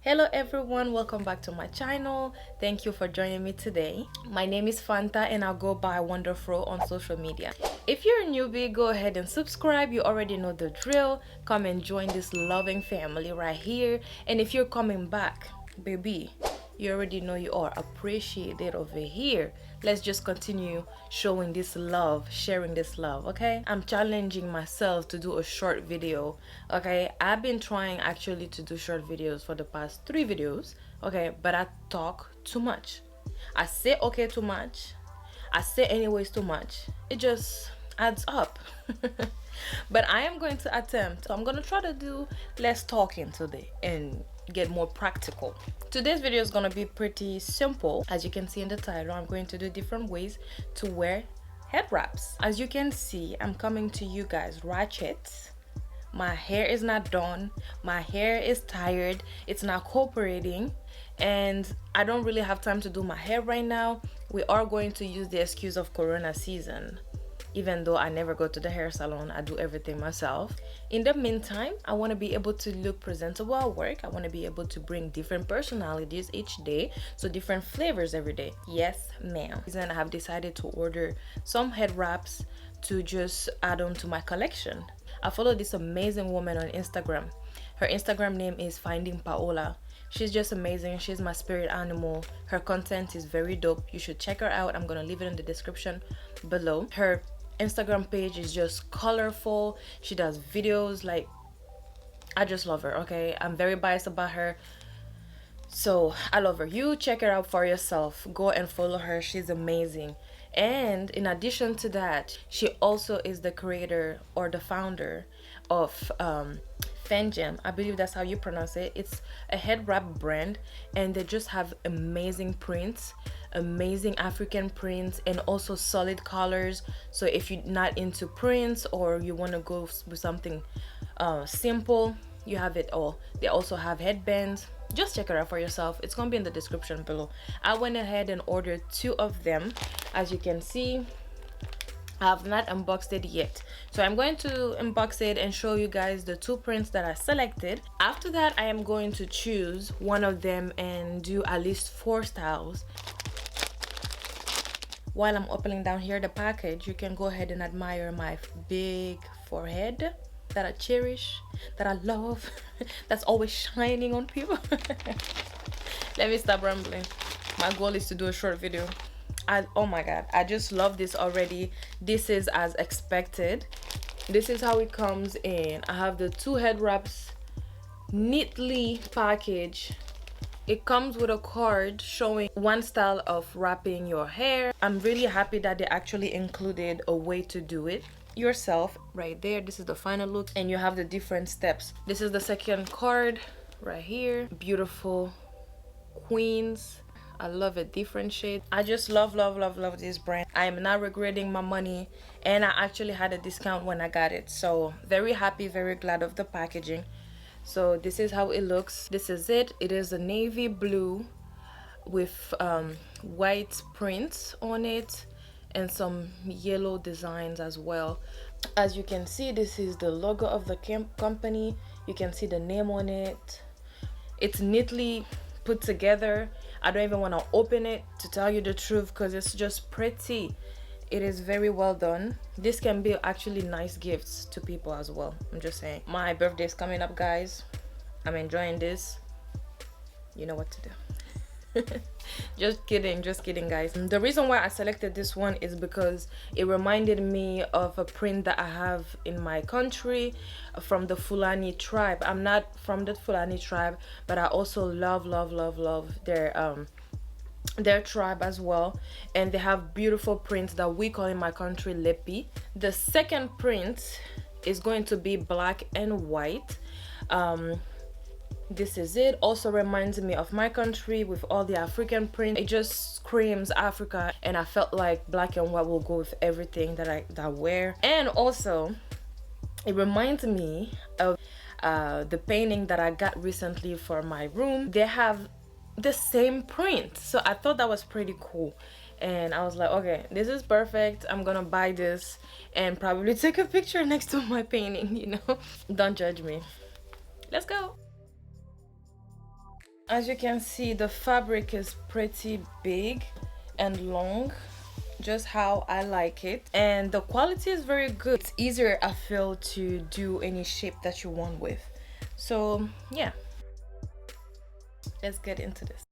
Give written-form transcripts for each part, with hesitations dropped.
Hello everyone, welcome back to my channel. Thank you for joining me today. My name is Fanta and I'll go by Wonder.fro on social media. If you're a newbie, go ahead and subscribe. You already know the drill. Come and join this loving family right here. And if you're coming back, baby, you already know you are appreciated over here. Let's just continue showing this love, sharing this love, okay? I'm challenging myself to do a short video, okay? I've been trying actually to do short videos for the past 3 videos, okay? But I talk too much. I say okay too much. I say anyways too much. It just adds up. But I am going to attempt. So I'm going to try to do less talking today and get more practical. Today's video is going to be pretty simple. As you can see in the title, I'm going to do different ways to wear head wraps. As you can see, I'm coming to you guys ratchet. My hair is not done. My hair is tired. It's not cooperating. And I don't really have time to do my hair right now. We are going to use the excuse of Corona season. Even though I never go to the hair salon, I do everything myself. In the meantime, I want to be able to look presentable at work. I want to be able to bring different personalities each day, so different flavors every day. Yes, ma'am. And I have decided to order some head wraps to just add on to my collection. I follow this amazing woman on Instagram. Her Instagram name is Finding Paola. She's just amazing. She's my spirit animal. Her content is very dope. You should check her out. I'm gonna leave it in the description below. Her Instagram page is just colorful. She does videos, like, I just love her, okay? I'm very biased about her, so I love her. You check her out for yourself. Go and follow her. She's amazing. And in addition to that, she also is the creator or the founder of Fanm Djanm. I believe that's how you pronounce it. It's a head wrap brand, and they just have amazing prints, amazing African prints, and also solid colors. So if you're not into prints or you want to go with something simple, you have it all. They also have headbands. Just check it out for yourself. It's gonna be in the description below. I went ahead and ordered 2 of them. As you can see, I have not unboxed it yet, so I'm going to unbox it and show you guys the 2 prints that I selected. After that, I am going to choose one of them and do at least 4 styles. While I'm opening down here the package, you can go ahead and admire my big forehead that I cherish, that I love, that's always shining on people. Let me stop rambling. My goal is to do a short video. Oh my god, I just love this already. This is as expected. This is how it comes in. I have the 2 head wraps neatly packaged. It comes with a card showing 1 style of wrapping your hair. I'm really happy that they actually included a way to do it yourself right there. This is the final look, and you have the different steps. This is the second card right here. Beautiful queens. I love it. Different shades. I just love this brand. I am not regretting my money, and I actually had a discount when I got it, so very happy, very glad of the packaging. So this is how it looks. This is it. It is a navy blue with white prints on it and some yellow designs as well. As you can see, this is the logo of the company. You can see the name on it. It's neatly put together. I don't even want to open it, to tell you the truth, because it's just pretty. It is very well done. This can be actually nice gifts to people as well. I'm just saying. My birthday is coming up, guys. I'm enjoying this. You know what to do. Just kidding guys. The reason why I selected this one is because it reminded me of a print that I have in my country from the Fulani tribe. I'm not from the Fulani tribe, but I also love their tribe as well, and they have beautiful prints that we call in my country lepi. The second print is going to be black and white. This is it. Also reminds me of my country with all the African print. It just screams Africa, and I felt like black and white will go with everything that I wear. And also it reminds me of the painting that I got recently for my room. They have the same print, so I thought that was pretty cool, and I was like, okay, this is perfect. I'm gonna buy this and probably take a picture next to my painting, you know. Don't judge me. Let's go. As you can see, the fabric is pretty big and long, just how I like it, and the quality is very good. It's easier, I feel, to do any shape that you want with. So yeah, let's get into this.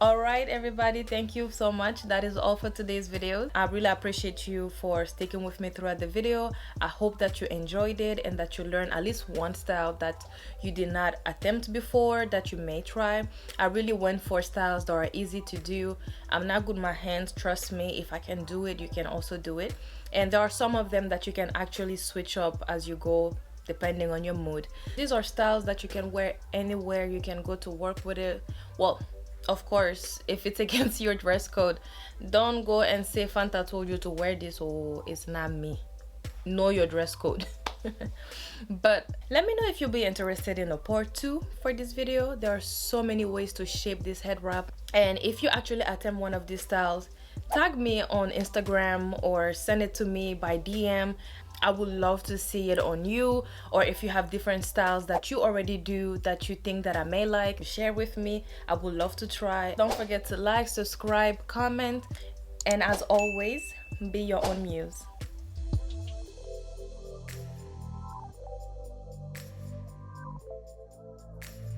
All right, everybody, thank you so much. That is all for today's video. I really appreciate you for sticking with me throughout the video. I hope that you enjoyed it and that you learned at least one style that you did not attempt before that you may try. I really went for styles that are easy to do. I'm not good with my hands, trust me. If I can do it, you can also do it. And there are some of them that you can actually switch up as you go, depending on your mood. These are styles that you can wear anywhere. You can go to work with it. Well, of course, if it's against your dress code, don't go and say Fanta told you to wear this, or it's not me. Know your dress code. But let me know if you'll be interested in a part 2 for this video. There are so many ways to shape this head wrap, and if you actually attempt one of these styles, tag me on Instagram or send it to me by DM. I would love to see it on you, or if you have different styles that you already do that you think that I may like, share with me. I would love to try. Don't forget to like, subscribe, comment, And as always, be your own muse.